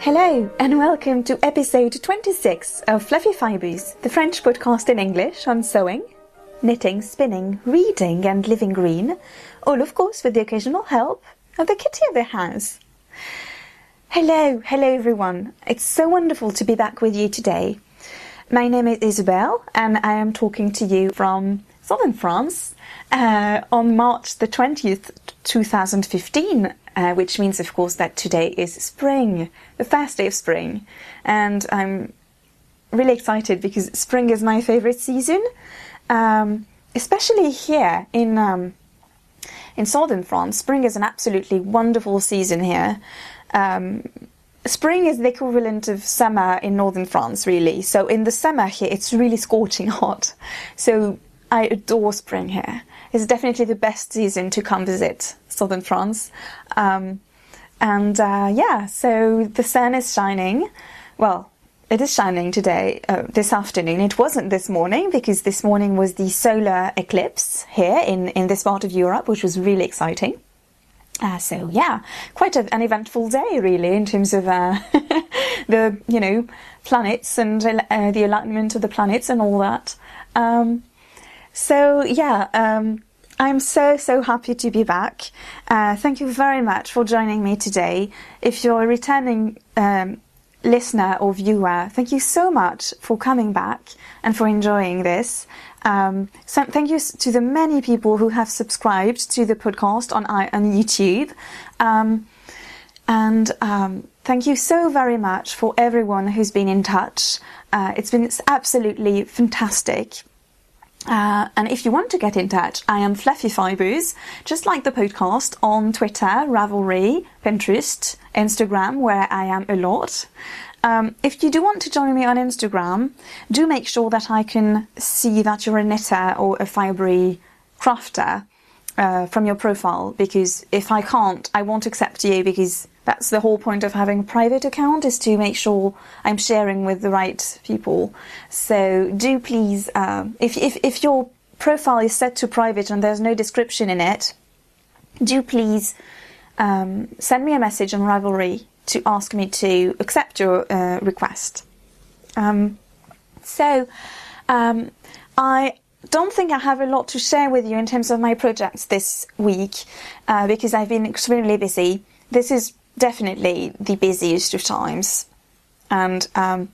Hello and welcome to episode 26 of Fluffy Fibres, the French podcast in English on sewing, knitting, spinning, reading and living green, all of course with the occasional help of the kitty of the house. Hello everyone, it's so wonderful to be back with you today. My name is Isabelle and I am talking to you from southern France on March the 20th, 2015, which means of course that today is spring, the first day of spring, and I'm really excited because spring is my favorite season, especially here in southern France. Spring is an absolutely wonderful season here. Spring is the equivalent of summer in northern France, really. So in the summer here, it's really scorching hot. So I adore spring here. It's definitely the best season to come visit southern France. So the sun is shining. Well, it is shining today, this afternoon. It wasn't this morning because this morning was the solar eclipse here in this part of Europe, which was really exciting. Quite an eventful day, really, in terms of the planets and the alignment of the planets and all that. I'm so happy to be back. Thank you very much for joining me today. If you're a returning listener or viewer, thank you so much for coming back and for enjoying this. So thank you to the many people who have subscribed to the podcast on YouTube. Thank you so very much for everyone who's been in touch. It's been absolutely fantastic. And if you want to get in touch, I am Fluffy Fibres, just like the podcast, on Twitter, Ravelry, Pinterest, Instagram, where I am a lot. If you do want to join me on Instagram, do make sure that I can see that you're a knitter or a fibre crafter from your profile, because if I can't, I won't accept you, because that's the whole point of having a private account, is to make sure I'm sharing with the right people. So do please, if your profile is set to private and there's no description in it, do please send me a message on Ravelry to ask me to accept your request. I don't think I have a lot to share with you in terms of my projects this week because I've been extremely busy. This is definitely the busiest of times, and I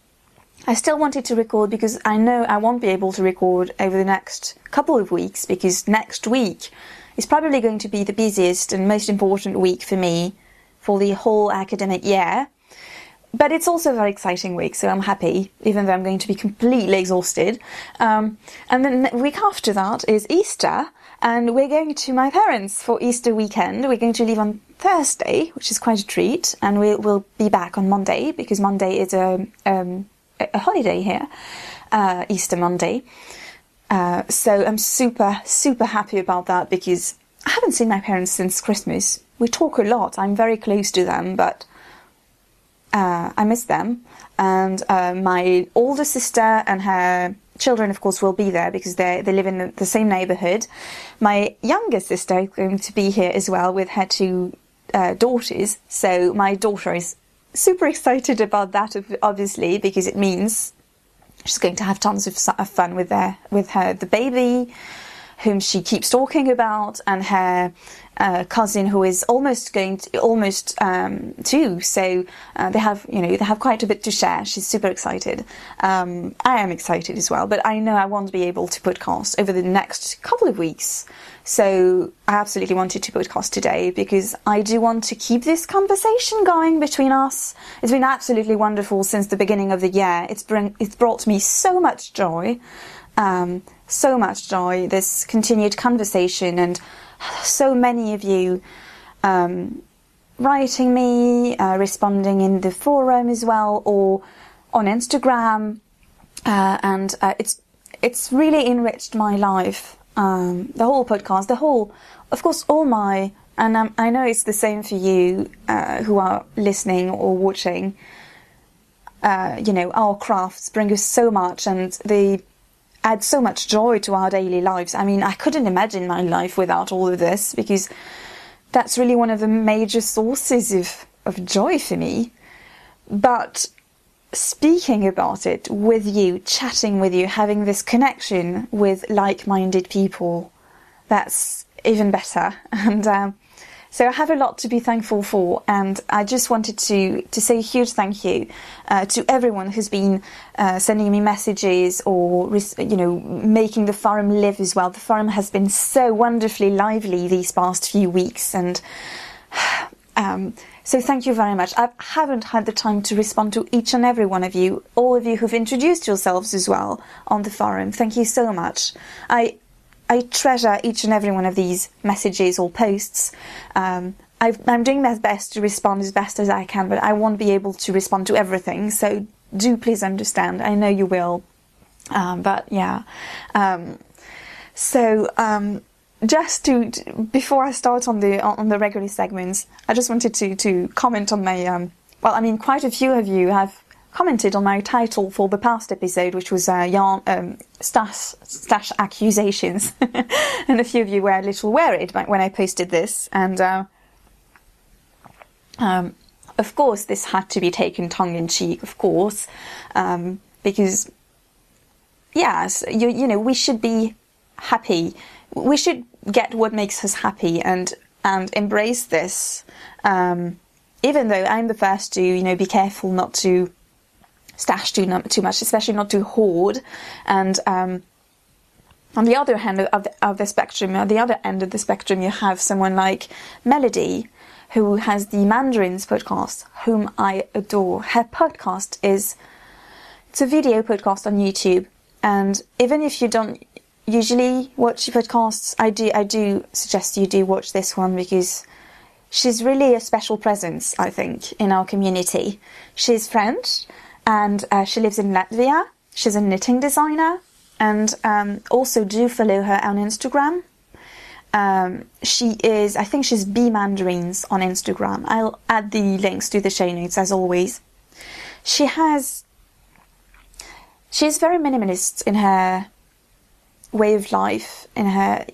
still wanted to record because I know I won't be able to record over the next couple of weeks, because next week is probably going to be the busiest and most important week for me for the whole academic year. But it's also a very exciting week, so I'm happy, even though I'm going to be completely exhausted. And then the week after that is Easter, and we're going to my parents for Easter weekend. We're going to leave on Thursday, which is quite a treat, and we'll be back on Monday, because Monday is a holiday here, Easter Monday. So I'm super happy about that, because I haven't seen my parents since Christmas. We talk a lot. I'm very close to them, but I miss them. And my older sister and her children, of course, will be there because they live in the same neighbourhood. My younger sister is going to be here as well with her two daughters. So my daughter is super excited about that, obviously, because it means she's going to have tons of fun with the baby, whom she keeps talking about, and her cousin who is almost two. So they have quite a bit to share. She's super excited. I am excited as well, but I know I won't be able to podcast over the next couple of weeks. So I absolutely wanted to podcast today because I do want to keep this conversation going between us. It's been absolutely wonderful since the beginning of the year. It's brought me so much joy. This continued conversation, and so many of you writing me, responding in the forum as well, or on Instagram, and it's really enriched my life. The whole podcast, of course, and I know it's the same for you who are listening or watching. Our crafts bring us so much, and they add so much joy to our daily lives. I mean, I couldn't imagine my life without all of this, because that's really one of the major sources of joy for me. but speaking about it with you, chatting with you, having this connection with like-minded people, that's even better. And so I have a lot to be thankful for, and I just wanted to say a huge thank you to everyone who's been sending me messages or, making the forum live as well. The forum has been so wonderfully lively these past few weeks, and so thank you very much. I haven't had the time to respond to each and every one of you, all of you who've introduced yourselves as well on the forum. Thank you so much. I treasure each and every one of these messages or posts. I'm doing my best to respond as best as I can, but I won't be able to respond to everything, so do please understand. I know you will. But yeah. Just before I start on the regular segments, I just wanted to comment on my quite a few of you have commented on my title for the past episode, which was stash accusations, and a few of you were a little worried when I posted this, and of course this had to be taken tongue-in-cheek, of course, because yes, we should be happy. We should get what makes us happy and embrace this, even though I'm the first to be careful not to stash too much, especially not to hoard. And on the other hand of the spectrum, at the other end of the spectrum, you have someone like Melody, who has the Mandarins podcast, whom I adore. Her podcast it's a video podcast on YouTube, and even if you don't usually watch podcasts, I do suggest you do watch this one, because she's really a special presence, I think, in our community. She's French, and she lives in Latvia. She's a knitting designer, and also do follow her on Instagram. I think she's B Mandarins on Instagram. I'll add the links to the show notes as always. She's very minimalist in her way of life, in her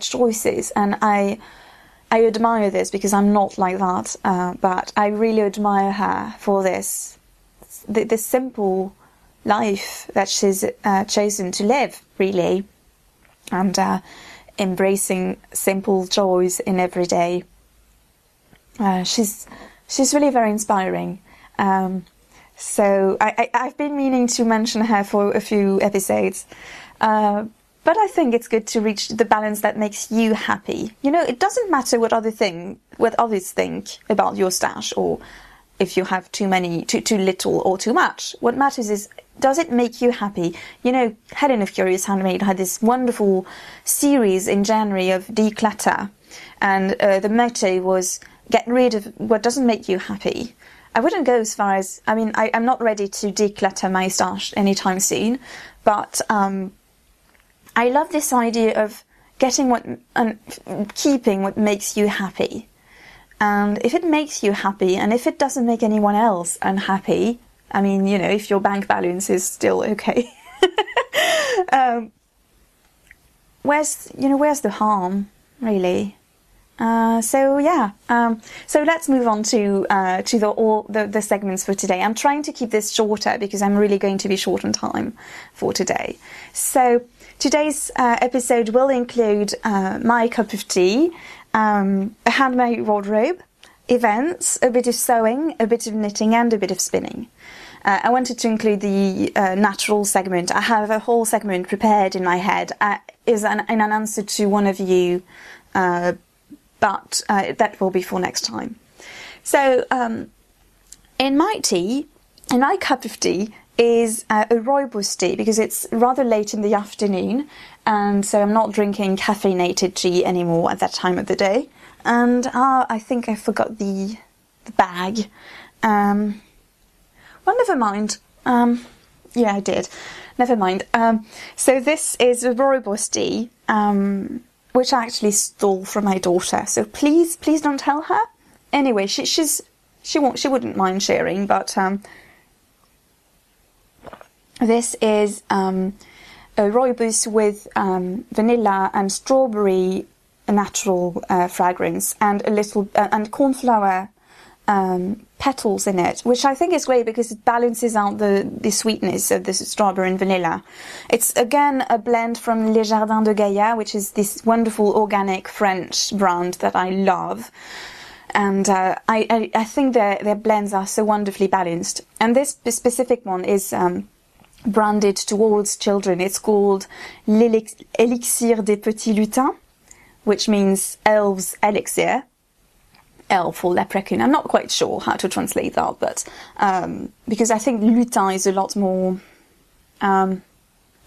choices, and I admire this, because I'm not like that, but I really admire her for this simple life that she's chosen to live, really, and embracing simple joys in every day. She's really very inspiring. So I've been meaning to mention her for a few episodes, but I think it's good to reach the balance that makes you happy. It doesn't matter what others think about your stash, or if you have too little or too much. What matters is, does it make you happy? Helen of Curious Handmade had this wonderful series in January of declutter, and the motto was, get rid of what doesn't make you happy. I wouldn't go as far as, I'm not ready to declutter my stash anytime soon, but I love this idea of getting and keeping what makes you happy. And if it makes you happy, and if it doesn't make anyone else unhappy, if your bank balance is still okay, where's the harm, really? So let's move on to the segments for today. I'm trying to keep this shorter, because I'm really going to be short on time for today. So today's episode will include my cup of tea, a handmade wardrobe, events, a bit of sewing, a bit of knitting, and a bit of spinning. I wanted to include the natural segment. I have a whole segment prepared in my head in an answer to one of you, but that will be for next time. So in my cup of tea is a rooibos tea, because it's rather late in the afternoon, and so I'm not drinking caffeinated tea anymore at that time of the day. And I think I forgot the bag. Well, never mind. Yeah, I did. Never mind. So this is a rooibos tea, which I actually stole from my daughter. So please don't tell her. Anyway, she wouldn't mind sharing, but this is a rooibos with vanilla and strawberry natural fragrance, and a little and cornflower petals in it, which I think is great because it balances out the sweetness of the strawberry and vanilla. It's again a blend from Les Jardins de Gaïa, which is this wonderful organic French brand that I love. And I think their blends are so wonderfully balanced. And this specific one is branded towards children. It's called l'élixir des petits lutins, which means elves' elixir. Elf or leprechaun. I'm not quite sure how to translate that, but because I think lutin is a lot more, well,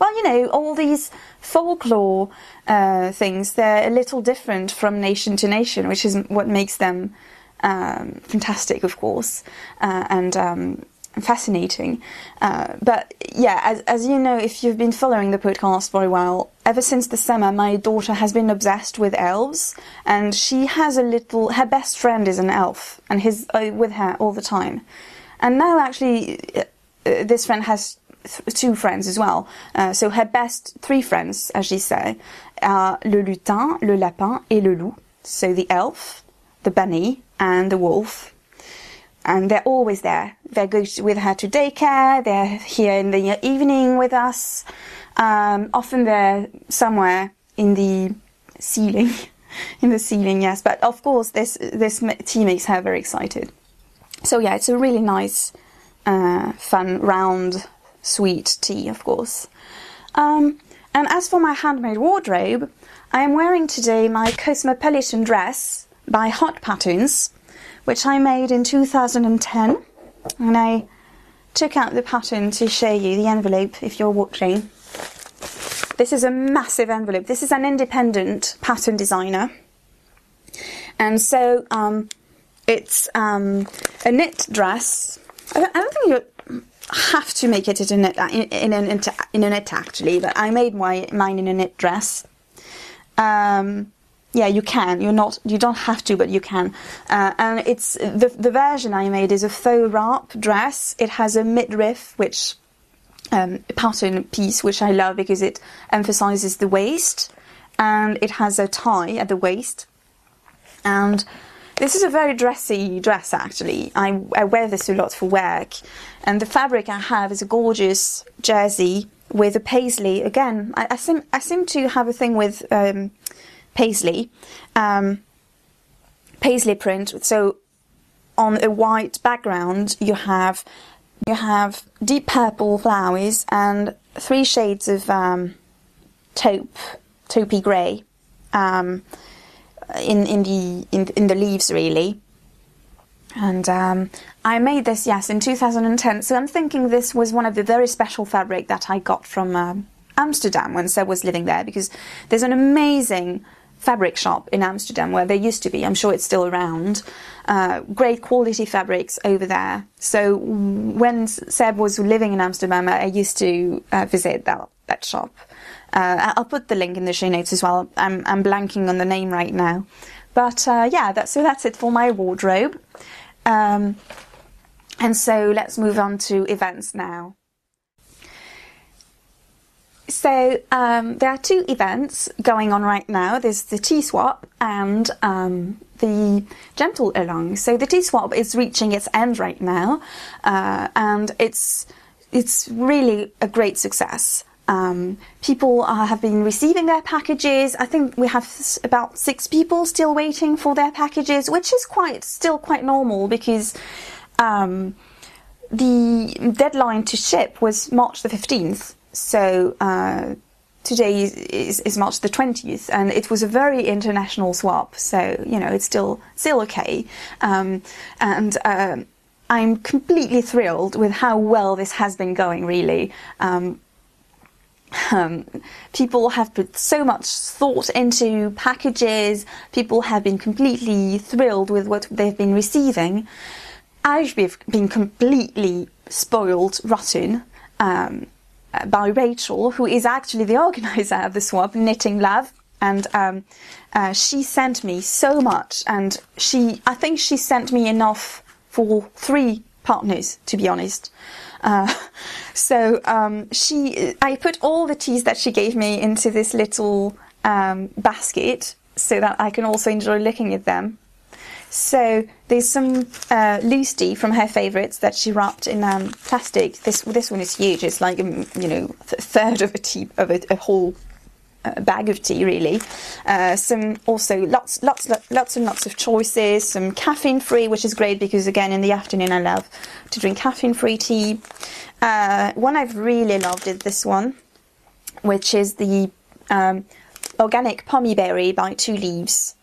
you know, all these folklore things, they're a little different from nation to nation, which is what makes them fantastic, of course, and fascinating. But yeah, as you know, if you've been following the podcast for a while, ever since the summer, my daughter has been obsessed with elves, and she has her best friend is an elf, and he's with her all the time. And now actually, this friend has two friends as well. So her best three friends, as she say, are le lutin, le lapin, et le loup. So the elf, the bunny, and the wolf. And they're always there. They go with her to daycare. They're here in the evening with us. Often they're somewhere in the ceiling. In the ceiling, yes. But of course, this tea makes her very excited. So yeah, it's a really nice, fun, round, sweet tea, of course. And as for my handmade wardrobe, I am wearing today my Cosmopolitan dress by Hot Patterns, which I made in 2010, and I took out the pattern to show you the envelope if you're watching. This is a massive envelope. This is an independent pattern designer, and so it's a knit dress. I don't think you have to make it in a knit actually, but I made mine in a knit dress. Yeah, you can. You don't have to, but you can. And it's the version I made is a faux wrap dress. It has a midriff, which pattern piece, which I love because it emphasizes the waist, and it has a tie at the waist. And this is a very dressy dress, actually. I wear this a lot for work, and the fabric I have is a gorgeous jersey with a paisley. Again, I seem to have a thing with paisley print. So on a white background you have deep purple flowers and 3 shades of taupey grey in the leaves, really. And I made this, yes, in 2010. So I'm thinking this was one of the very special fabric that I got from Amsterdam when Seb was living there, because there's an amazing fabric shop in Amsterdam, where there used to be. I'm sure it's still around. Great quality fabrics over there. So when Seb was living in Amsterdam, I used to visit that shop. I'll put the link in the show notes as well. I'm blanking on the name right now. But yeah, that's it for my wardrobe. And so let's move on to events now. So there are 2 events going on right now. There's the tea swap and the gentle along. So the tea swap is reaching its end right now, and it's really a great success. People have been receiving their packages. I think we have about 6 people still waiting for their packages, which is still quite normal, because the deadline to ship was March the 15th. So today is March the 20th, and it was a very international swap. So, you know, it's still okay. And I'm completely thrilled with how well this has been going, really. People have put so much thought into packages. People have been completely thrilled with what they've been receiving. I've been completely spoiled rotten by Rachel, who is actually the organizer of the swap, Knitting Love, and she sent me so much, and I think she sent me enough for 3 partners, to be honest. So I put all the teas that she gave me into this little basket, so that I can also enjoy looking at them. So there's some loose tea from her favourites that she wrapped in plastic. This one is huge. It's like a third of a whole bag of tea, really. Some also lots and lots of choices. Some caffeine free, which is great because again in the afternoon I love to drink caffeine free tea. One I've really loved is this one, which is the organic pommy berry by Two Leaves.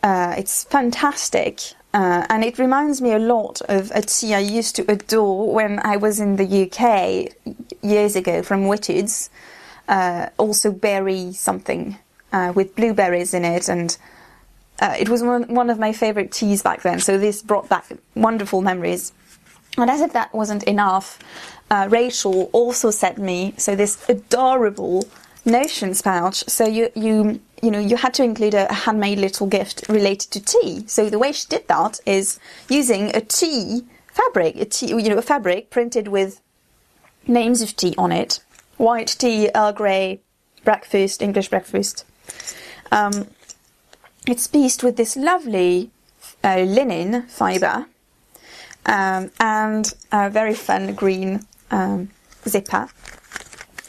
It's fantastic, and it reminds me a lot of a tea I used to adore when I was in the UK years ago from Whitted's. Also berry something with blueberries in it, and it was one of my favourite teas back then, so this brought back wonderful memories. And as if that wasn't enough, Rachel also sent me this adorable notions pouch. So you had to include a handmade little gift related to tea. So the way she did that is using a tea fabric, a fabric printed with names of tea on it. White tea, Earl Grey, breakfast, English breakfast. It's pieced with this lovely linen fibre and a very fun green zipper.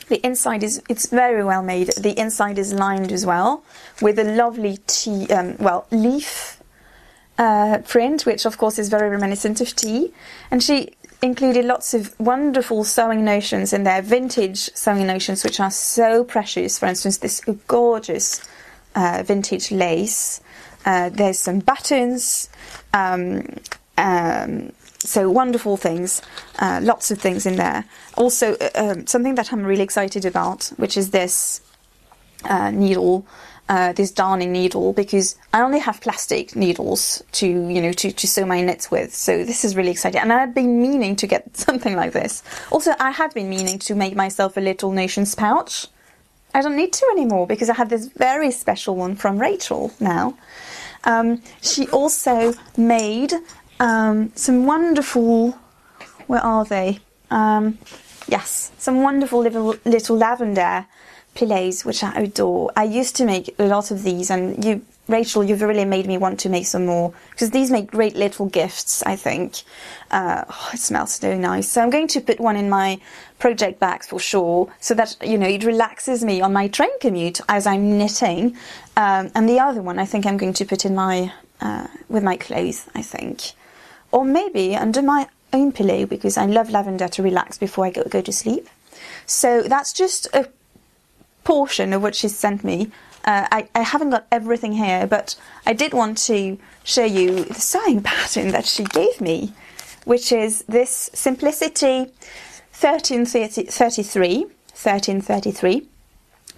The inside it's very well made. The inside is lined as well with a lovely leaf print, which of course is very reminiscent of tea. And she included lots of wonderful sewing notions in there, vintage sewing notions, which are so precious. For instance, this gorgeous vintage lace. There's some buttons. So wonderful things, lots of things in there. Also, something that I'm really excited about, which is this needle, this darning needle, because I only have plastic needles to sew my knits with. So this is really exciting, and I've been meaning to get something like this. Also, I had been meaning to make myself a little notions pouch. I don't need to anymore because I have this very special one from Rachel now. She also made some wonderful, where are they? Yes, some wonderful little lavender pillets, which I adore. I used to make a lot of these, and Rachel, you've really made me want to make some more, because these make great little gifts, I think. It smells so nice. So I'm going to put one in my project bags for sure, so that, it relaxes me on my train commute as I'm knitting. And the other one I think I'm going to put in my, with my clothes, I think. Or maybe under my own pillow, because I love lavender to relax before I go to sleep. So that's just a portion of what she's sent me. I haven't got everything here, but I did want to show you the sewing pattern that she gave me, which is this Simplicity 1333,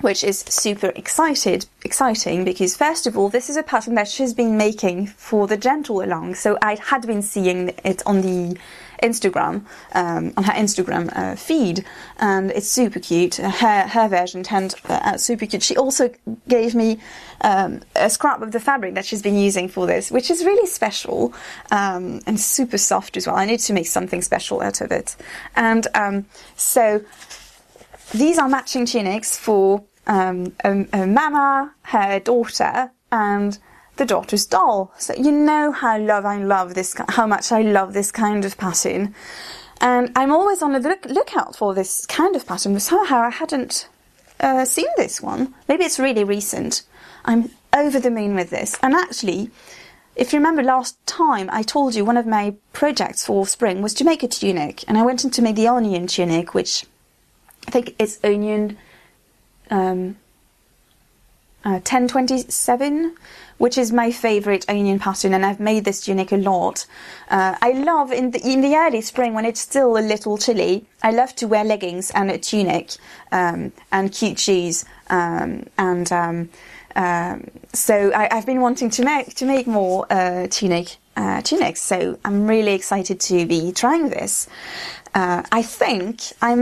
which is super exciting because, first of all, this is a pattern that she's been making for the Gentle Along. So I had been seeing it on the Instagram, on her Instagram feed, and it's super cute. Her version turned out super cute. She also gave me a scrap of the fabric that she's been using for this, which is really special and super soft as well. I need to make something special out of it. And so these are matching tunics for a mama, her daughter, and the daughter's doll. So you know how much I love this kind of pattern, and I'm always on the lookout for this kind of pattern. But somehow I hadn't seen this one. Maybe it's really recent. I'm over the moon with this. And actually, if you remember last time, I told you one of my projects for spring was to make a tunic, and I went in to make the onion tunic, which I think it's onion 1027, which is my favourite onion pattern, and I've made this tunic a lot. I love, in the early spring, when it's still a little chilly, I love to wear leggings and a tunic and cute shoes. So I've been wanting to make more tunics, so I'm really excited to be trying this. I think I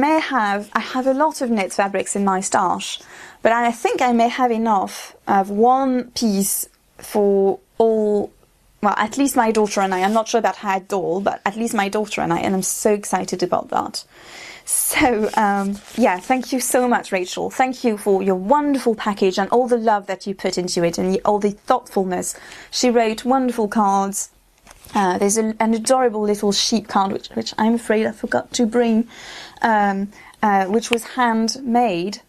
have a lot of knit fabrics in my stash, but I think I may have enough of one piece for all, well, at least my daughter and I. I'm not sure about her doll, but at least my daughter and I'm so excited about that. So, yeah, thank you so much, Rachel. Thank you for your wonderful package and all the love that you put into it and all the thoughtfulness. She wrote wonderful cards, There's an adorable little sheep card, which I'm afraid I forgot to bring, which was handmade.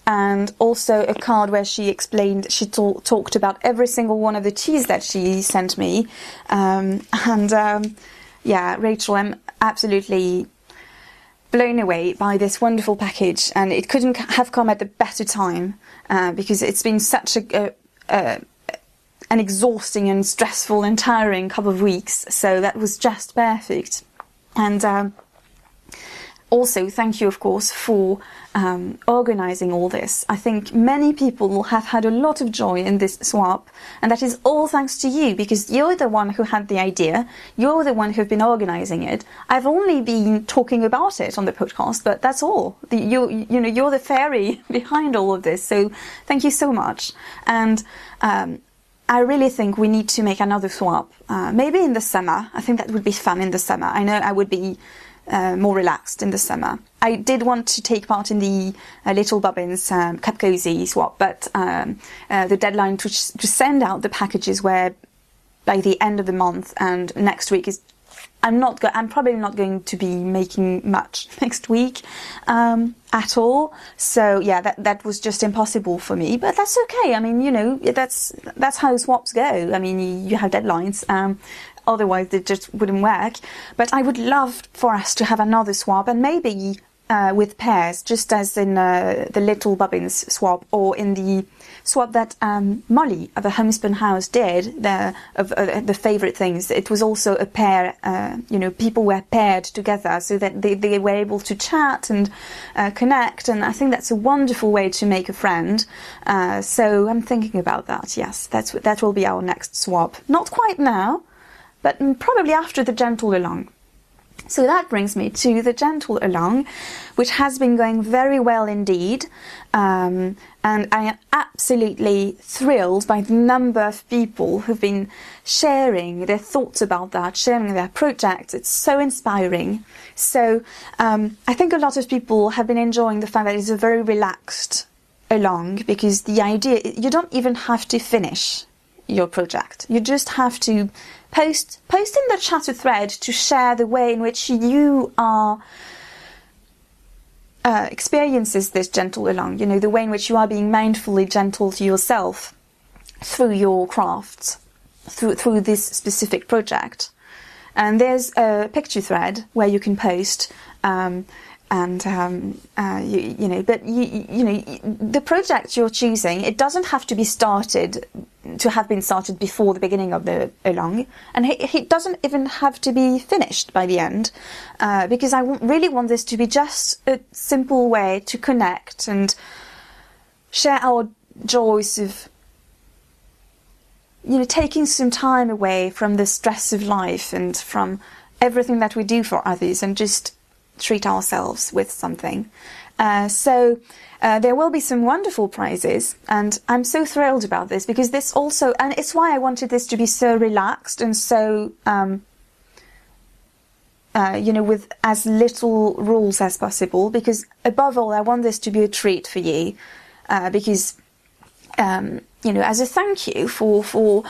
And also a card where she explained, she talked about every single one of the teas that she sent me. Yeah, Rachel, I'm absolutely blown away by this wonderful package, and it couldn't have come at a better time, because it's been such an exhausting and stressful and tiring couple of weeks, so that was just perfect. And also, thank you, of course, for organising all this. I think many people have had a lot of joy in this swap, and that is all thanks to you, because you're the one who had the idea, you're the one who've been organising it. I've only been talking about it on the podcast, but that's all. You're the fairy behind all of this, so thank you so much. And I really think we need to make another swap, maybe in the summer. I think that would be fun in the summer. I know I would be more relaxed in the summer. I did want to take part in the Little Bobbins Cup Cozy swap, but the deadline to send out the packages were by the end of the month, and next week is... I'm probably not going to be making much next week at all. So yeah, that was just impossible for me. But that's okay. I mean, you know, that's how swaps go. I mean, you have deadlines. Otherwise, it just wouldn't work. But I would love for us to have another swap, and maybe with pairs, just as in the Little Bobbins swap, or in the swap that Molly of the Homespun House did, the favourite things. It was also a pair, people were paired together so that they were able to chat and connect, and I think that's a wonderful way to make a friend. So I'm thinking about that, yes, that will be our next swap. Not quite now, but probably after the Gentle Along. So that brings me to the Gentle Along, which has been going very well indeed. And I am absolutely thrilled by the number of people who've been sharing their thoughts about that, sharing their projects. It's so inspiring. So I think a lot of people have been enjoying the fact that it's a very relaxed along, because the idea, you don't even have to finish your project. You just have to post in the chatter thread to share the way in which you are experiences this Gentle Along, you know, the way in which you are being mindfully gentle to yourself through your crafts, through this specific project. And there's a picture thread where you can post, the project you're choosing, it doesn't have to have been started before the beginning of the along, and it doesn't even have to be finished by the end, because I really want this to be just a simple way to connect and share our joys of, taking some time away from the stress of life and from everything that we do for others, and just treat ourselves with something. So there will be some wonderful prizes, and I'm so thrilled about this, because this also, and it's why I wanted this to be so relaxed and so, with as little rules as possible, because above all, I want this to be a treat for you, because, as a thank you for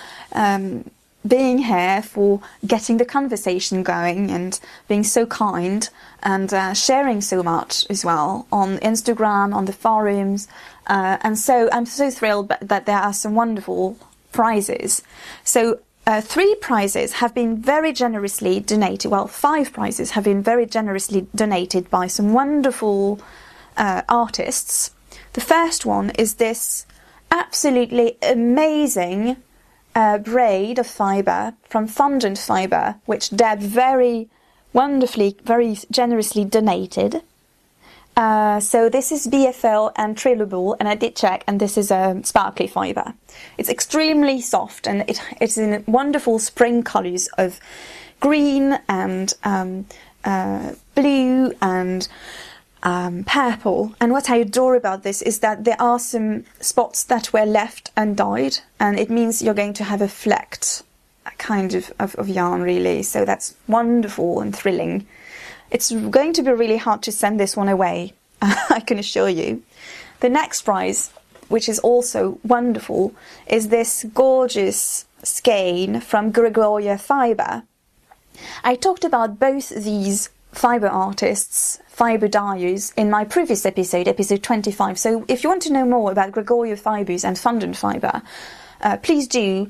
being here, for getting the conversation going and being so kind, and sharing so much as well on Instagram, on the forums, and so I'm so thrilled that there are some wonderful prizes. So 3 prizes have been very generously donated, well, 5 prizes have been very generously donated by some wonderful artists. The first one is this absolutely amazing braid of fibre from Fondant Fibre, which Deb very wonderfully, very generously donated. So this is BFL and trillable, and I did check, and this is a sparkly fibre. It's extremely soft, and it's in wonderful spring colours of green and blue and purple. And what I adore about this is that there are some spots that were left undyed, and it means you're going to have a flecked kind of yarn, really. So that's wonderful and thrilling. It's going to be really hard to send this one away, I can assure you. The next prize, which is also wonderful, is this gorgeous skein from Gregoria Fiber. I talked about both these fiber artists, fiber dyers, in my previous episode, episode 25. So if you want to know more about Gregoria Fibers and fondant fiber, please do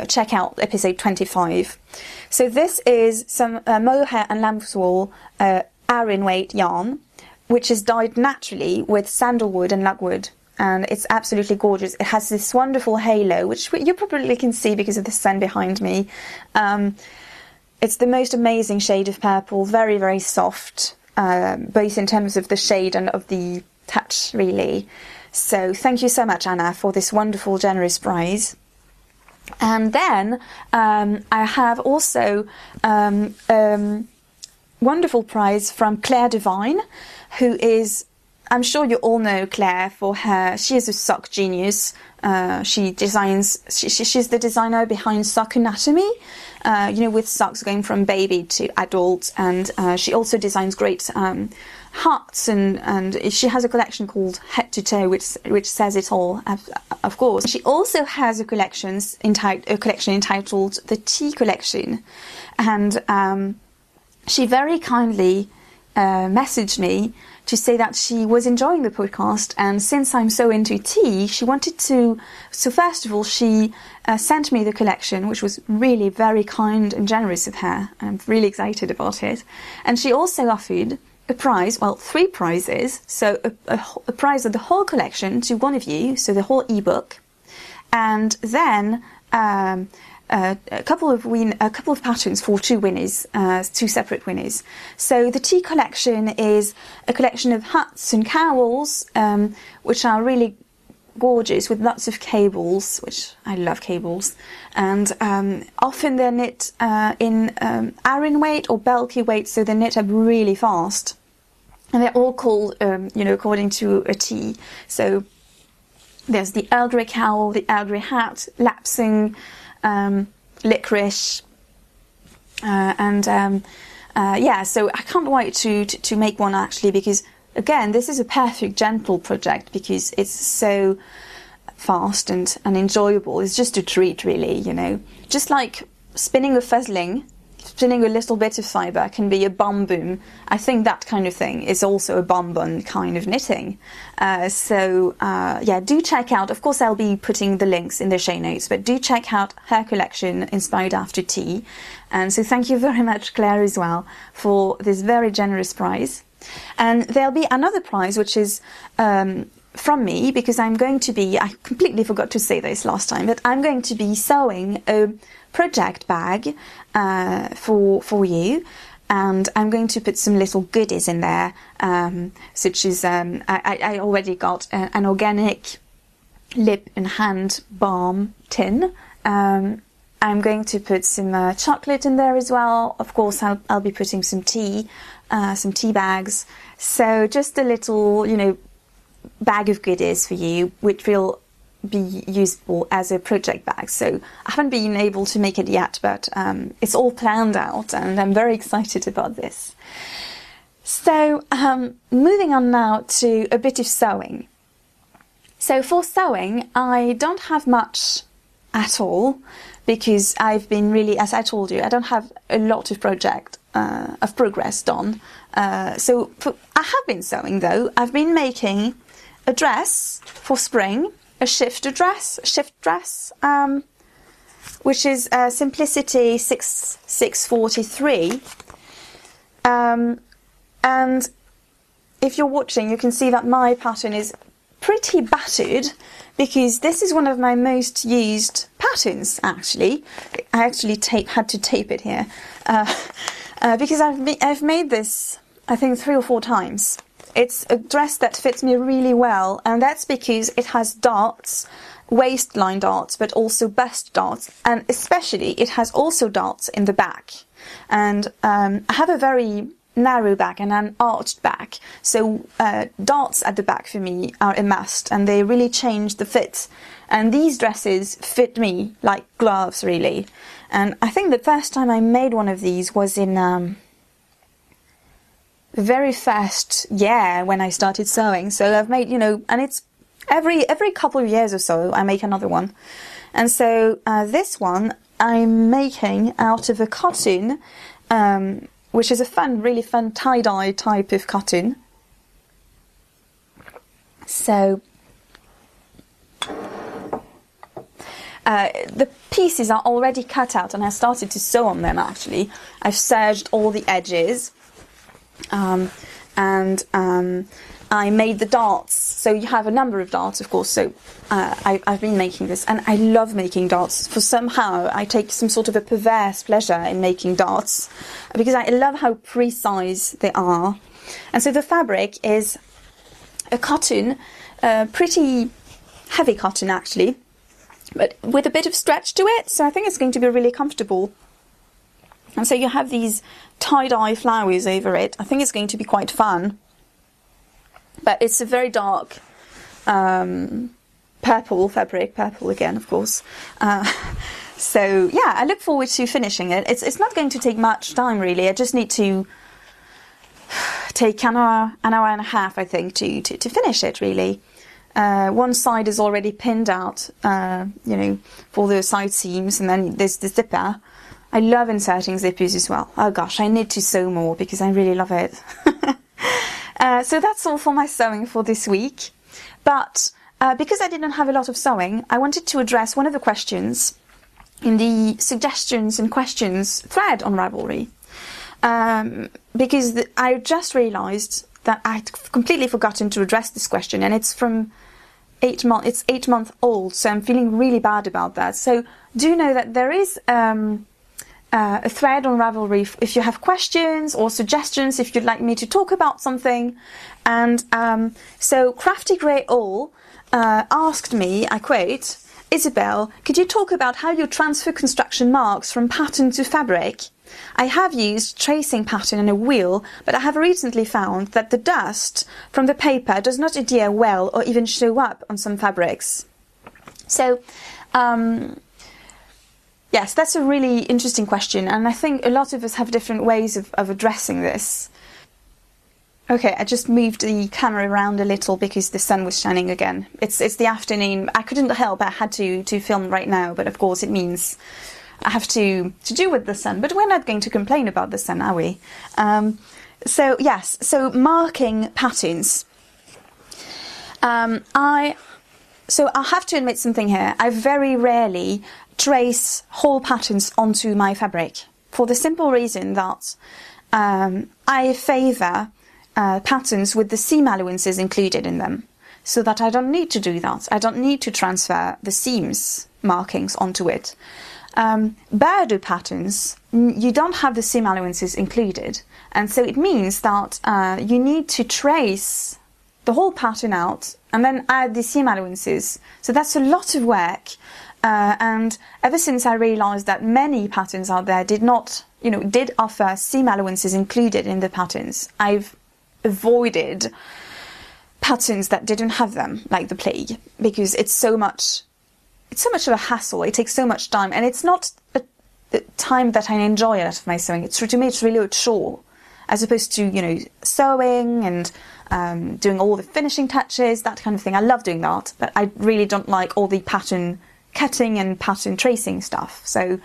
check out episode 25. So this is some mohair and lambswool Aran weight yarn, which is dyed naturally with sandalwood and lugwood. And it's absolutely gorgeous. It has this wonderful halo, which you probably can see because of the sun behind me. It's the most amazing shade of purple, very, very soft, both in terms of the shade and of the touch, really. So thank you so much, Anna, for this wonderful, generous prize. And then I have also wonderful prize from Claire Devine, who is, I'm sure you all know Claire for her, she is a sock genius. She designs, she's the designer behind Sock Anatomy, you know, with socks going from baby to adult, and she also designs great hearts, and she has a collection called Head to Toe, which says it all, of course. She also has a collection entitled the Tea Collection, and she very kindly messaged me to say that she was enjoying the podcast, and since I'm so into tea, she wanted to, so first of all she sent me the collection, which was really very kind and generous of her. I'm really excited about it. And she also offered a prize, well, 3 prizes, so a prize of the whole collection to one of you, so the whole ebook, and then a couple of patterns for 2 winners, 2 separate winners. So the tea collection is a collection of hats and cowls, which are really gorgeous, with lots of cables, which I love cables, and often they're knit in Aran weight or bulky weight, so they're knit up really fast, and they're all called, you know, according to a tea. So there's the Earl Grey cowl, the Earl Grey hat, lapsing, licorice, yeah, so I can't wait to make one, actually, because again, this is a perfect gentle project because it's so fast and enjoyable. It's just a treat, really, you know, just like spinning a fuzzling. Spinning a little bit of fibre can be a bum boom. I think that kind of thing is also a bum bun kind of knitting. Yeah, do check out, of course I'll be putting the links in the show notes, but do check out her collection, Inspired After Tea. And so thank you very much, Claire, as well, for this very generous prize. And there'll be another prize, which is from me, because I'm going to be, I completely forgot to say this last time, but I'm going to be sewing a project bag for you, and I'm going to put some little goodies in there, such as I already got an organic lip and hand balm tin. I'm going to put some chocolate in there as well. Of course, I'll be putting some tea bags. So just a little, you know, bag of goodies for you, which will be useful as a project bag. So I haven't been able to make it yet, but it's all planned out, and I'm very excited about this. So moving on now to a bit of sewing. So for sewing, I don't have much at all, because I've been really, as I told you, I don't have a lot of progress done. I have been sewing, though. I've been making a dress for spring, a shift dress, which is Simplicity 643. And if you're watching, you can see that my pattern is pretty battered, because this is one of my most used patterns, actually. I actually had to tape it here, because I've made this, I think, 3 or 4 times. It's a dress that fits me really well, and that's because it has darts, waistline darts, but also bust darts, and especially it has also darts in the back. And I have a very narrow back and an arched back, so darts at the back for me are a must, and they really change the fit. And these dresses fit me like gloves, really. And I think the first time I made one of these was in the very first year when I started sewing. So I've made, you know, and it's every couple of years or so I make another one. And so this one I'm making out of a cotton, which is a really fun tie-dye type of cotton. So the pieces are already cut out, and I started to sew on them. Actually, I've serged all the edges, and I made the darts. So you have a number of darts, of course. So I've been making this, and I love making darts. For somehow I take some sort of a perverse pleasure in making darts, because I love how precise they are. And so the fabric is a cotton, pretty heavy cotton actually, but with a bit of stretch to it, so I think it's going to be really comfortable. And so you have these tie-dye flowers over it. I think it's going to be quite fun. But it's a very dark purple fabric, purple again, of course. So yeah, I look forward to finishing it. It's not going to take much time really. I just need to take an hour and a half, I think, to finish it really. One side is already pinned out, you know, for the side seams, and then there's the zipper. I love inserting zippers as well. Oh gosh, I need to sew more because I really love it. So that's all for my sewing for this week. But because I didn't have a lot of sewing, I wanted to address one of the questions in the suggestions and questions thread on Ravelry. Because I just realised that I'd completely forgotten to address this question, and it's from 8 months. It's 8 months old, so I'm feeling really bad about that. So do know that there is a thread on Ravelry if you have questions or suggestions, if you'd like me to talk about something. And so Crafty Grey All asked me, I quote, "Isabel, could you talk about how you transfer construction marks from pattern to fabric? I have used tracing pattern on a wheel, but I have recently found that the dust from the paper does not adhere well or even show up on some fabrics." So, yes, that's a really interesting question, and I think a lot of us have different ways of addressing this. Okay, I just moved the camera around a little because the sun was shining again. It's the afternoon. I couldn't help, I had to film right now, but of course it means I have to do with the sun, but we're not going to complain about the sun, are we? So yes, so marking patterns. I have to admit something here. I very rarely trace whole patterns onto my fabric, for the simple reason that I favour patterns with the seam allowances included in them, so that I don't need to do that. I don't need to transfer the seams markings onto it. Birdo patterns, you don't have the seam allowances included, and so it means that you need to trace the whole pattern out and then add the seam allowances. So that's a lot of work, and ever since I realised that many patterns out there did offer seam allowances included in the patterns, I've avoided patterns that didn't have them like the plague, because it's so much of a hassle. It takes so much time, and it's not a time that I enjoy out of my sewing. To me, it's really a chore, as opposed to sewing and doing all the finishing touches, that kind of thing. I love doing that, but I really don't like all the pattern cutting and pattern tracing stuff. So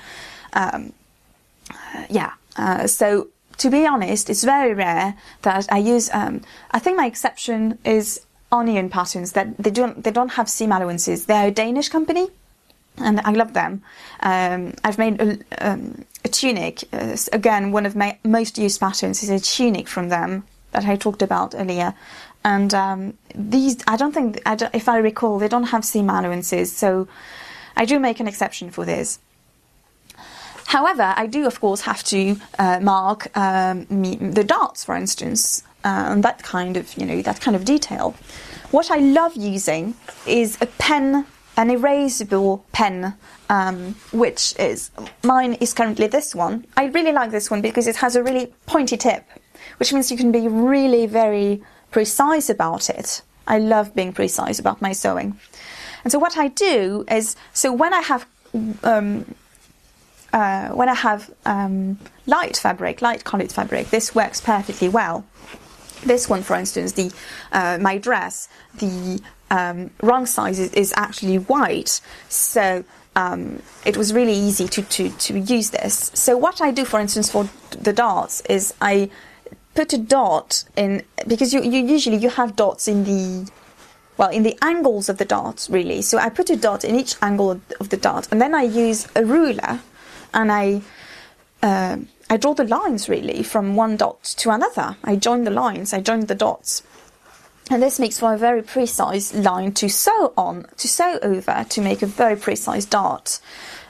so to be honest, it's very rare that I use. I think my exception is onion patterns, that they don't have seam allowances. They're a Danish company, and I love them. I've made a tunic. Again, one of my most used patterns is a tunic from them that I talked about earlier. And these, if I recall, they don't have seam allowances, so I do make an exception for this. However, I do, of course, have to mark the darts, for instance, and that kind of detail. What I love using is a pen, an erasable pen, which is mine is currently this one. I really like this one because it has a really pointy tip, which means you can be really very precise about it. I love being precise about my sewing. And so what I do is, so when I have light coloured fabric, this works perfectly well. This one, for instance, the my dress, the wrong size is actually white, so it was really easy to use this. So what I do, for instance, for the dots is I put a dot in, because you usually you have dots in the, well, in the angles of the dot, really. So I put a dot in each angle of the dot, and then I use a ruler, and I draw the lines, really, from one dot to another. I join the lines, I join the dots. And this makes for a very precise line to sew on, to sew over, to make a very precise dart.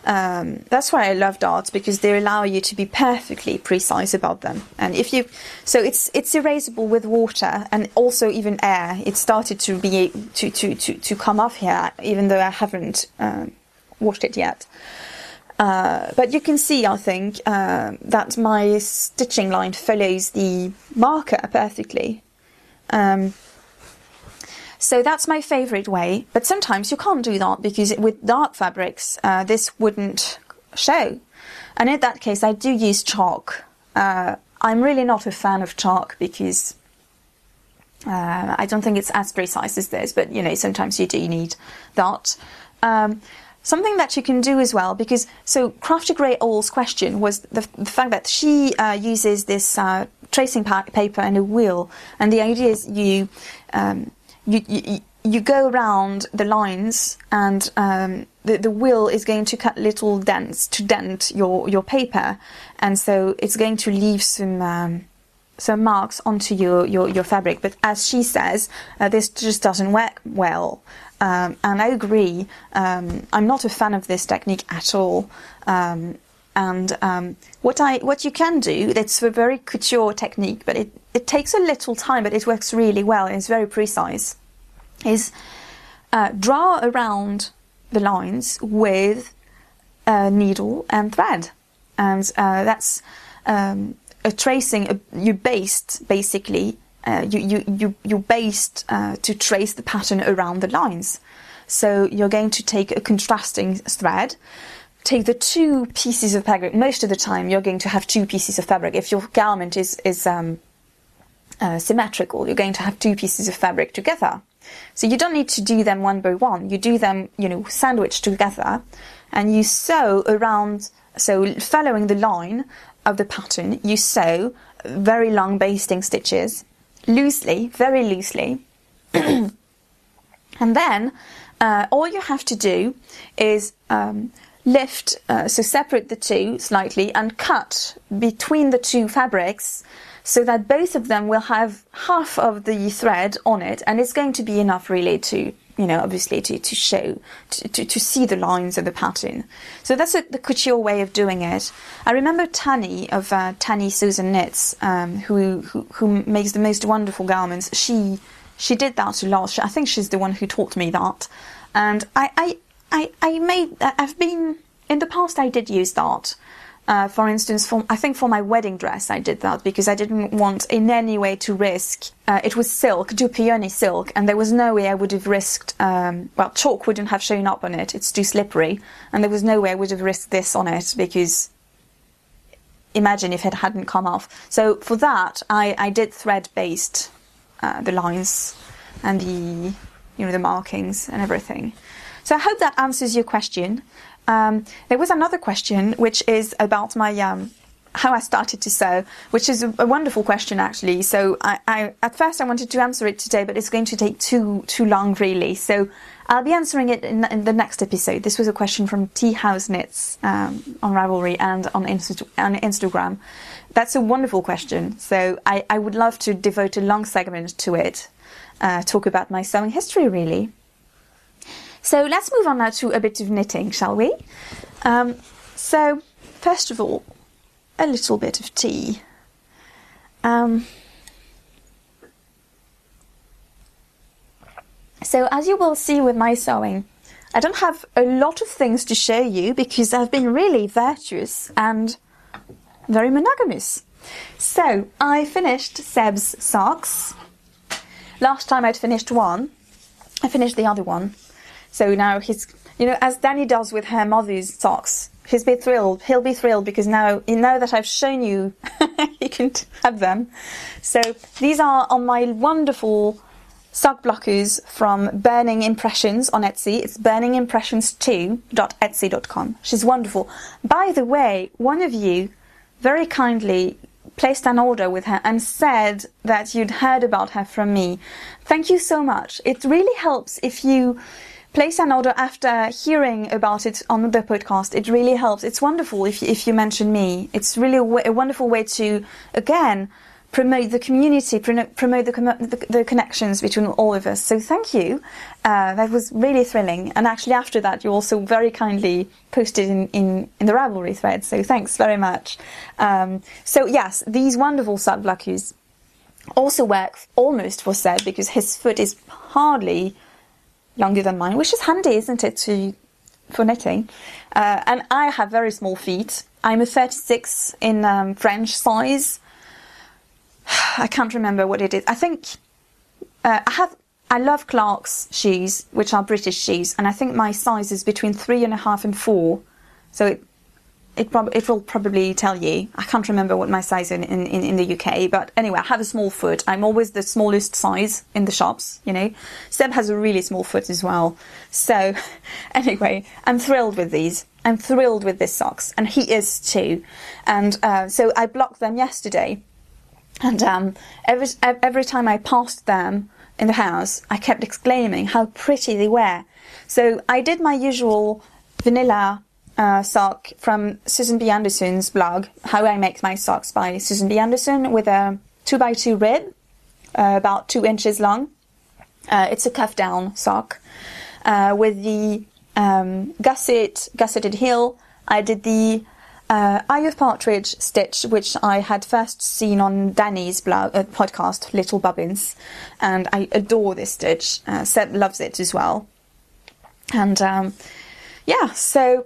That's why I love darts, because they allow you to be perfectly precise about them. And if you, so it's erasable with water and also even air. It started to be to come off here, even though I haven't washed it yet. But you can see, I think, that my stitching line follows the marker perfectly. So that's my favourite way, but sometimes you can't do that, because with dark fabrics this wouldn't show. And in that case I do use chalk. I'm really not a fan of chalk, because I don't think it's as precise as this, but you know, sometimes you do need that. Something that you can do as well, because so Crafty Grey All's question was the fact that she uses this tracing paper and a wheel, and the idea is you go around the lines, and the wheel is going to cut little dents to dent your paper, and so it's going to leave some marks onto your fabric. But as she says, this just doesn't work well, and I agree. I'm not a fan of this technique at all. What you can do, it's a very couture technique, but it takes a little time, but it works really well and it's very precise, is draw around the lines with a needle and thread. And that's a tracing, you baste, basically, you baste to trace the pattern around the lines. So you're going to take a contrasting thread, take the two pieces of fabric. Most of the time you're going to have two pieces of fabric. If your garment is symmetrical, you're going to have two pieces of fabric together. So you don't need to do them one by one. You do them, you know, sandwiched together, and you sew around. So following the line of the pattern, you sew very long basting stitches, loosely, very loosely. And then all you have to do is lift, so separate the two slightly and cut between the two fabrics, so that both of them will have half of the thread on it, and it's going to be enough really to, you know, obviously to show, to see the lines of the pattern. So that's the couture way of doing it. I remember Tanny of Tanny Sews and Knits, who makes the most wonderful garments. She did that a lot. I think she's the one who taught me that, and I've been, in the past I did use that. For instance, I think for my wedding dress I did that, because I didn't want in any way to risk, it was silk, du peony silk, and there was no way I would have risked, well, chalk wouldn't have shown up on it, it's too slippery, and there was no way I would have risked this on it, because imagine if it hadn't come off. So for that I did thread baste the lines and the, you know, the markings and everything. So I hope that answers your question. There was another question, which is about my how I started to sew, which is a wonderful question actually. So I at first I wanted to answer it today, but it's going to take too long really. So I'll be answering it in the next episode. This was a question from Tea House Knits on Ravelry and on Instagram. That's a wonderful question. So I would love to devote a long segment to it, talk about my sewing history really. So let's move on now to a bit of knitting, shall we? So first of all, a little bit of tea. So as you will see with my sewing, I don't have a lot of things to show you, because I've been really virtuous and very monogamous. So I finished Seb's socks. Last time I'd finished one, I finished the other one. So now he's, you know, as Danny does with her mother's socks, he'll be thrilled because now that I've shown you you can have them. So these are on my wonderful sock blockers from Burning Impressions on Etsy. It's burningimpressions2.etsy.com. She's wonderful. By the way, one of you very kindly placed an order with her and said that you'd heard about her from me. Thank you so much. It really helps if you place an order after hearing about it on the podcast. It really helps. It's wonderful if you mention me. It's really a wonderful way to, again, promote the community, promote the connections between all of us. So thank you. That was really thrilling. And actually after that, you also very kindly posted in the Ravelry thread. So thanks very much. So yes, these wonderful sock blockers also work almost for Seb, because his foot is hardly longer than mine, which is handy, isn't it, for knitting. And I have very small feet. I'm a 36 in French size. I can't remember what it is. I think I love Clark's shoes, which are British shoes, and I think my size is between 3.5 and 4. So it will probably tell you. I can't remember what my size in the UK, but anyway, I have a small foot. I'm always the smallest size in the shops, you know. Seb has a really small foot as well. So anyway, I'm thrilled with these. I'm thrilled with these socks, and he is too. And so I blocked them yesterday. And every time I passed them in the house, I kept exclaiming how pretty they were. So I did my usual vanilla sock from Susan B. Anderson's blog, How I Make My Socks by Susan B. Anderson, with a 2x2 rib, about 2 inches long. It's a cuff down sock with the gusseted heel. I did the Eye of Partridge stitch, which I had first seen on Danny's blog, podcast, Little Bobbins, and I adore this stitch. Seb loves it as well. And yeah, so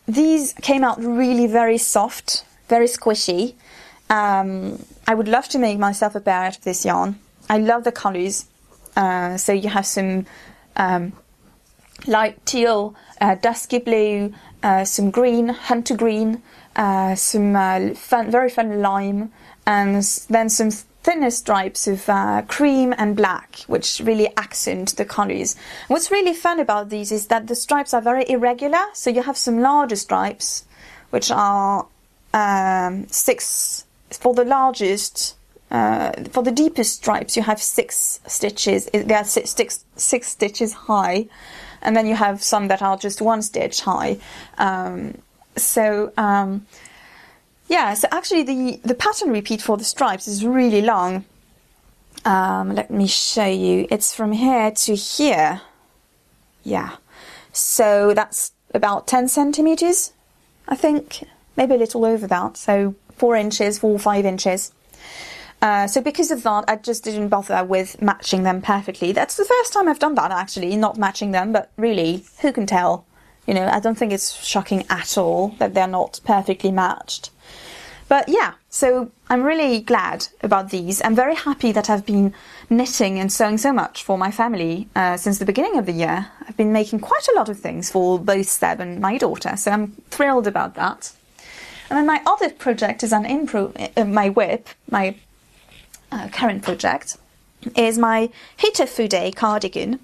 these came out really very soft, very squishy. I would love to make myself a pair out of this yarn. I love the colours. So you have some light teal, dusky blue, some green, hunter green, some very fun lime, and then some thinner stripes of cream and black, which really accent the colours. What's really fun about these is that the stripes are very irregular. So you have some larger stripes, which are 6 for the largest. For the deepest stripes, you have 6 stitches. They are six stitches high. And then you have some that are just 1 stitch high. Yeah, so actually the pattern repeat for the stripes is really long. Let me show you. It's from here to here. Yeah. So that's about 10 centimeters, I think. Maybe a little over that. So 4 inches, 4 or 5 inches. So because of that, I just didn't bother with matching them perfectly. That's the first time I've done that, actually, not matching them, but really, who can tell? You know, I don't think it's shocking at all that they're not perfectly matched. But yeah, so I'm really glad about these. I'm very happy that I've been knitting and sewing so much for my family since the beginning of the year. I've been making quite a lot of things for both Seb and my daughter, so I'm thrilled about that. And then my other project is my WIP, my current project, is my Hitafude cardigan,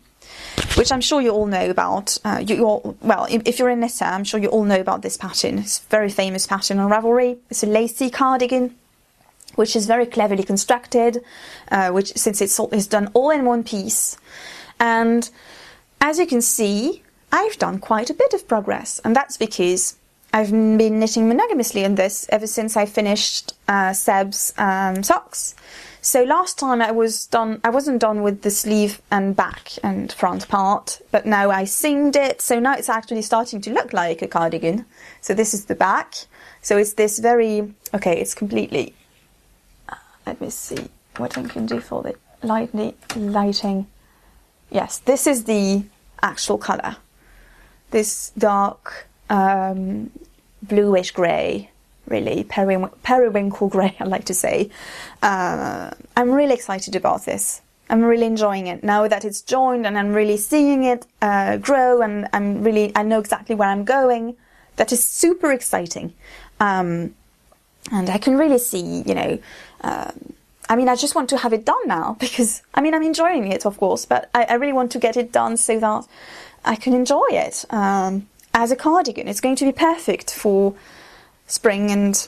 which I'm sure you all know about. Well, if you're a knitter, I'm sure you all know about this pattern. It's a very famous pattern on Ravelry. It's a lacy cardigan, which is very cleverly constructed, since it's done all in one piece. And as you can see, I've done quite a bit of progress, and that's because I've been knitting monogamously in this ever since I finished Seb's socks. So last time I wasn't done with the sleeve and back and front part, but now I seamed it, so now it's actually starting to look like a cardigan. So this is the back. So it's this very, okay, it's completely, let me see what I can do for the lighting. Yes, this is the actual colour. This dark bluish grey, really, periwinkle grey, I like to say. I'm really excited about this. I'm really enjoying it now that it's joined, and I'm really seeing it grow, and I know exactly where I'm going. That is super exciting. And I can really see, you know, I mean, I just want to have it done now because, I mean, I'm enjoying it, of course, but I really want to get it done so that I can enjoy it as a cardigan. It's going to be perfect for spring and,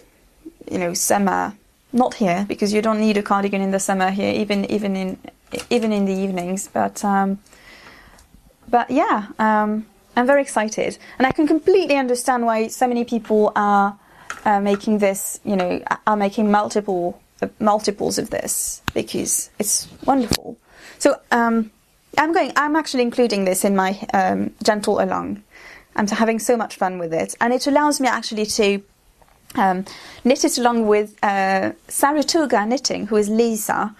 you know, summer. Not here, because you don't need a cardigan in the summer here, even in the evenings. But yeah, I'm very excited, and I can completely understand why so many people are making this. You know, are making multiples of this, because it's wonderful. So I'm actually including this in my gentle along. I'm having so much fun with it, and it allows me actually to knit it along with Saratoga Knitting, who is Lisa.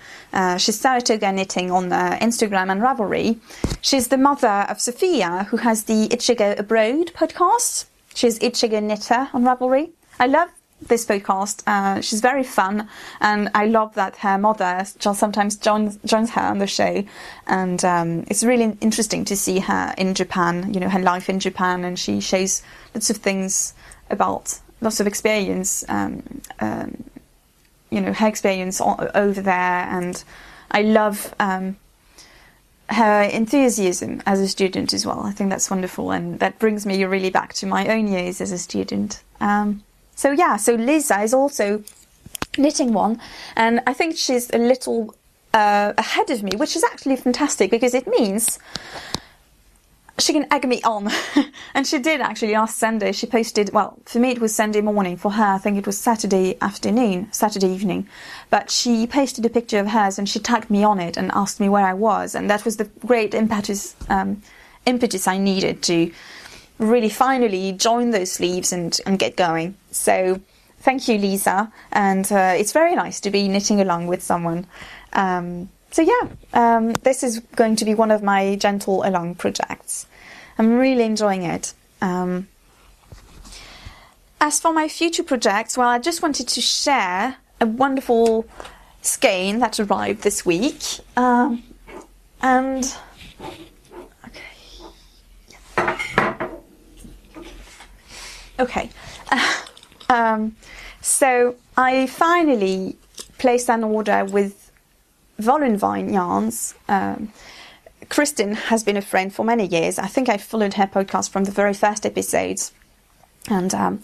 She's Saratoga Knitting on Instagram and Ravelry. She's the mother of Sophia, who has the Itchiger Abroad podcast. She's Itchiger Knitter on Ravelry. I love this podcast. She's very fun, and I love that her mother sometimes joins her on the show, and it's really interesting to see her in Japan, you know, her life in Japan, and she shows lots of things about lots of experience, you know, her experience over there, and I love her enthusiasm as a student as well. I think that's wonderful, and that brings me really back to my own years as a student. So yeah, so Lisa is also knitting one, and I think she's a little ahead of me, which is actually fantastic, because it means she can egg me on. And she did actually last Sunday. She posted, well, for me it was Sunday morning, for her I think it was Saturday evening, but she posted a picture of hers and she tagged me on it and asked me where I was, and that was the great impetus I needed to really finally join those sleeves and get going. So thank you, Lisa, and it's very nice to be knitting along with someone. So yeah, this is going to be one of my gentle along projects. I'm really enjoying it. As for my future projects, well, I just wanted to share a wonderful skein that arrived this week. Okay. So I finally placed an order with Vollenvine Yarns. Kristin has been a friend for many years. I think I followed her podcast from the very first episodes, and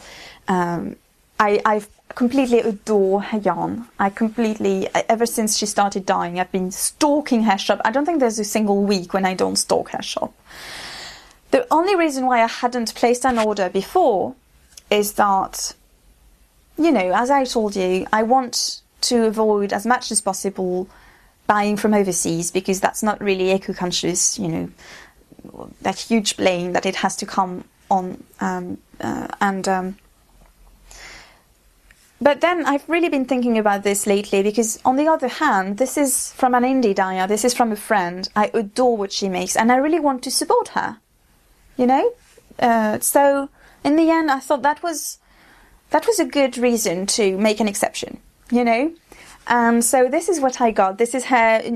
I completely adore her yarn. Ever since she started dyeing, I've been stalking her shop. I don't think there's a single week when I don't stalk her shop. The only reason why I hadn't placed an order before is that, you know, as I told you, I want to avoid as much as possible buying from overseas, because that's not really eco-conscious, you know, that huge blame that it has to come on. But then I've really been thinking about this lately, because on the other hand, this is from an indie dyer, this is from a friend. I adore what she makes, and I really want to support her, you know. So in the end, I thought that was a good reason to make an exception, you know. So this is what I got. This is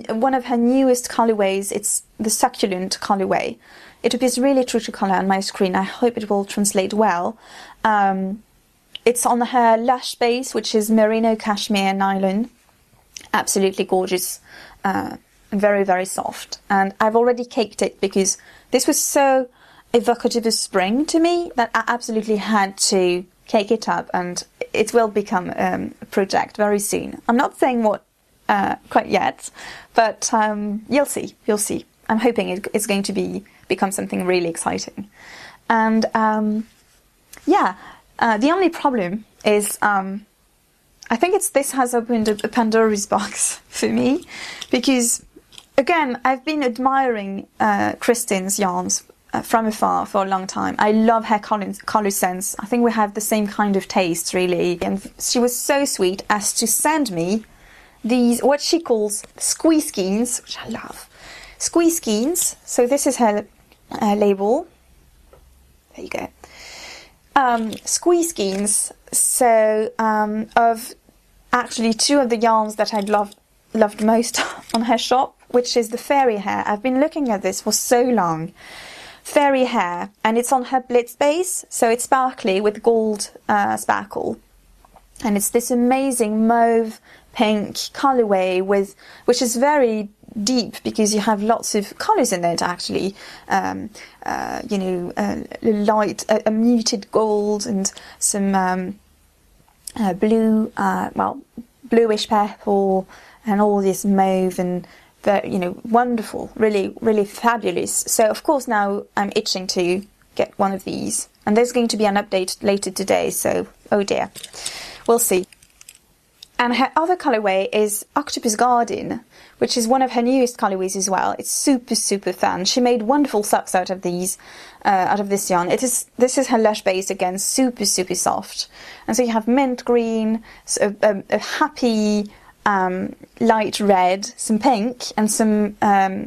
one of her newest colorways. It's the succulent colorway. It appears really true to color on my screen. I hope it will translate well. It's on her Lush base, which is merino cashmere nylon. Absolutely gorgeous, very, very soft. And I've already caked it because this was so evocative of spring to me that I absolutely had to cake it up, and it will become a project very soon. I'm not saying what quite yet, but you'll see. I'm hoping it's going to become something really exciting. And yeah, the only problem is I think this has opened a Pandora's box for me, because again, I've been admiring Kristin's yarns from afar for a long time. I love her colour sense. I think we have the same kind of taste, really. And she was so sweet as to send me these, what she calls squeeze skeins, which I love. Squeeze skeins. So this is her label. There you go. Squeeze skeins. So of actually two of the yarns that I loved most on her shop, which is the fairy hair. I've been looking at this for so long. Fairy hair, and it's on her blitz base, so it's sparkly with gold sparkle. And it's this amazing mauve pink colorway which is very deep because you have lots of colors in it actually. You know, a muted gold and some blue, well, bluish purple, and all this mauve, and very, you know, wonderful, really, really fabulous. So of course now I'm itching to get one of these, and there's going to be an update later today, so oh dear, we'll see. And her other colorway is Octopus Garden, which is one of her newest colorways as well. It's super, super fun. She made wonderful socks out of these, out of this yarn. This is her Lush base again, super, super soft. And so you have mint green, so a happy light red, some pink, and some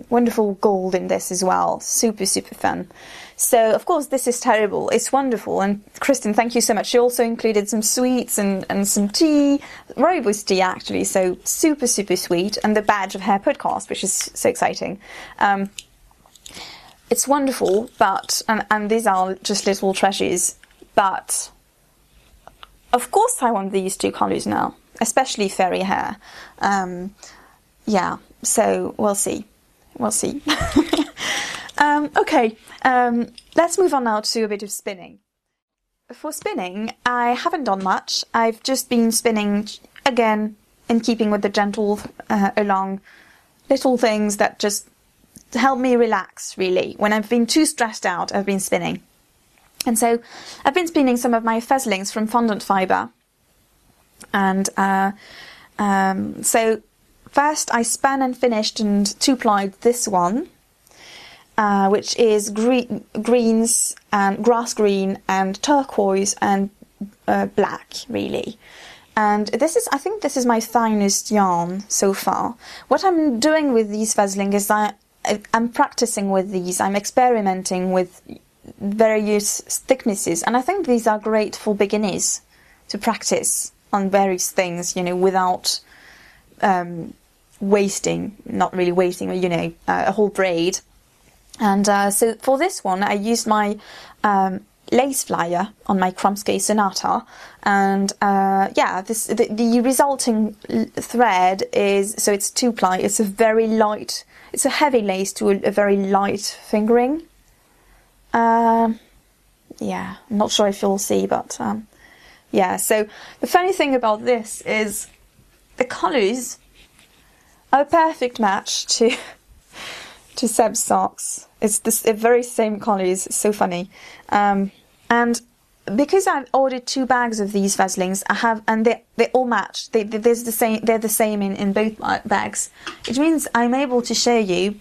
wonderful gold in this as well. Super, super fun. So, of course, this is terrible. It's wonderful. And Kristen, thank you so much. She also included some sweets and some tea, rooibos tea, actually. So, super, super sweet. And the badge of her podcast, which is so exciting. It's wonderful, but, and these are just little treasures. But, of course, I want these two colours now, especially fairy hair. Yeah, so we'll see. We'll see. Okay, let's move on now to a bit of spinning. For spinning, I haven't done much. I've just been spinning, again, in keeping with the gentle along little things that just help me relax, really. When I've been too stressed out, I've been spinning. And so I've been spinning some of my fuzzlings from fondant fibre. And so first I spun and finished and two-plied this one, which is greens and grass green and turquoise and black, really. And this is, I think this is my finest yarn so far. What I'm doing with these fuzzling is I'm practicing with these. I'm experimenting with various thicknesses, and I think these are great for beginners to practice on various things, you know, without wasting, not really wasting, but, you know, a whole braid. And so for this one, I used my lace flyer on my Kromsky Sonata, and yeah, the resulting thread is, so it's 2-ply. It's a very light, it's a heavy lace to a very light fingering. Yeah, I'm not sure if you'll see, but yeah. So the funny thing about this is the colours are a perfect match to Seb's socks. It's the very same colours. It's so funny. And because I've ordered 2 bags of these fuzzlings, I have, and they all match. They're the same in both bags. It means I'm able to show you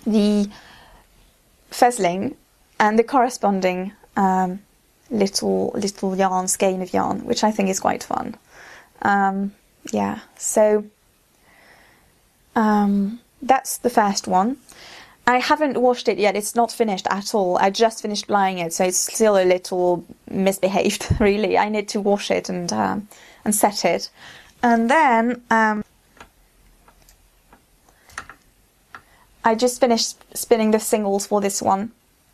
the fuzzling and the corresponding little yarn, skein of yarn, which I think is quite fun. Yeah, so that's the first one. I haven't washed it yet. It's not finished at all. I just finished plying it, so it's still a little misbehaved, really. I need to wash it and set it. And then I just finished spinning the singles for this one.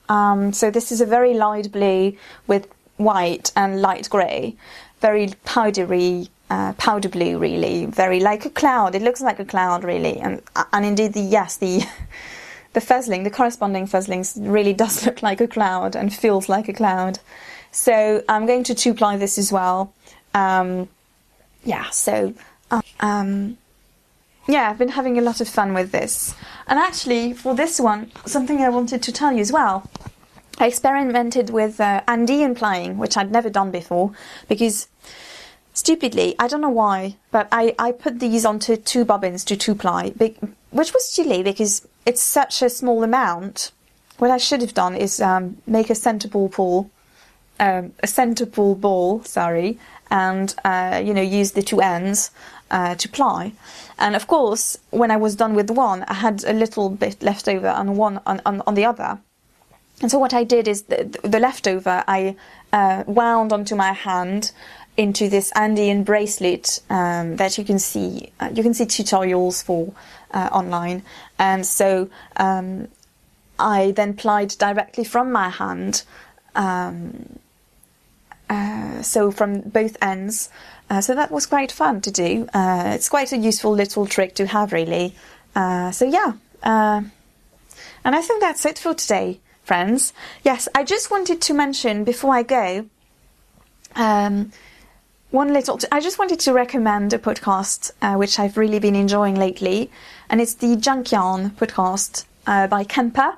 So this is a very light blue with white and light grey. Very powdery, powder blue, really. Very like a cloud. It looks like a cloud, really. And indeed, the fuzzling, the corresponding fuzzlings, really does look like a cloud and feels like a cloud. So I'm going to 2-ply this as well. Yeah, so yeah, I've been having a lot of fun with this. And actually, for this one, something I wanted to tell you as well. I experimented with Andean plying, which I'd never done before, because stupidly, I don't know why, but I put these onto 2 bobbins to 2-ply, which was silly because it's such a small amount. What I should have done is make a centre ball sorry, and you know, use the 2 ends to ply. And of course, when I was done with one, I had a little bit left over on the other. And so what I did is the leftover I wound onto my hand into this Andean bracelet that you can see tutorials for online. And so I then plied directly from my hand, and so from both ends. So that was quite fun to do. It's quite a useful little trick to have, really. So yeah, and I think that's it for today, friends. Yes, I just wanted to mention before I go, I just wanted to recommend a podcast which I've really been enjoying lately, and it's the Junk Yarn podcast by Kemper.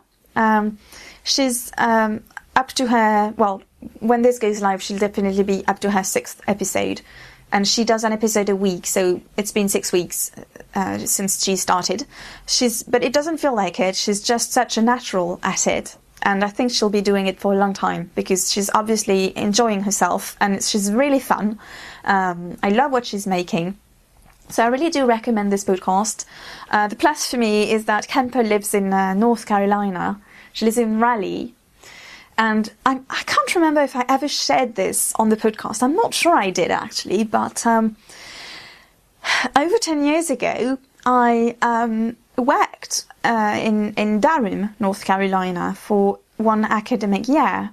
She's up to her, well, when this goes live, she'll definitely be up to her 6th episode, and she does an episode a week, so it's been 6 weeks since she started. But it doesn't feel like it. She's just such a natural at it. And I think she'll be doing it for a long time because she's obviously enjoying herself and she's really fun. I love what she's making. So I really do recommend this podcast. The plus for me is that Kemper lives in North Carolina. She lives in Raleigh. And I can't remember if I ever shared this on the podcast. I'm not sure I did actually, but over 10 years ago, I worked in Durham, North Carolina, for one academic year,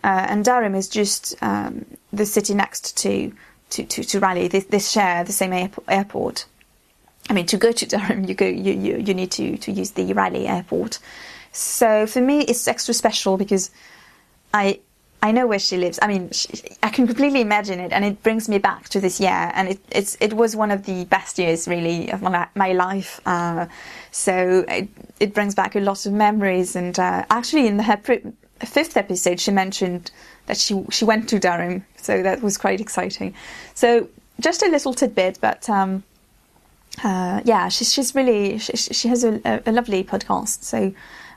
and Durham is just the city next to Raleigh. They share the same airport. I mean, to go to Durham, you need to use the Raleigh airport. So for me, it's extra special because I know where she lives. I mean, I can completely imagine it, and it brings me back to this year. And it was one of the best years, really, of my life. So it brings back a lot of memories. And actually, in her 5th episode, she mentioned that she went to Durham. So that was quite exciting. So just a little tidbit, but yeah, she's really she has a lovely podcast. So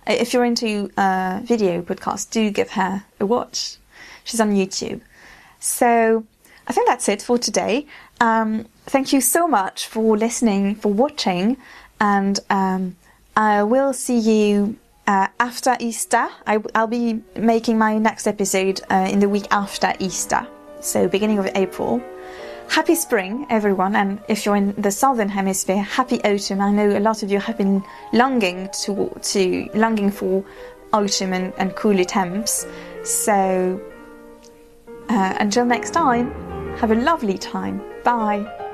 if you're into video podcasts, do give her a watch. She's on YouTube. So I think that's it for today. Thank you so much for listening, for watching, and I will see you after Easter. I'll be making my next episode in the week after Easter, so beginning of April. Happy spring, everyone, and if you're in the southern hemisphere, happy autumn. I know a lot of you have been longing for autumn and cooler temps. So until next time, have a lovely time. Bye.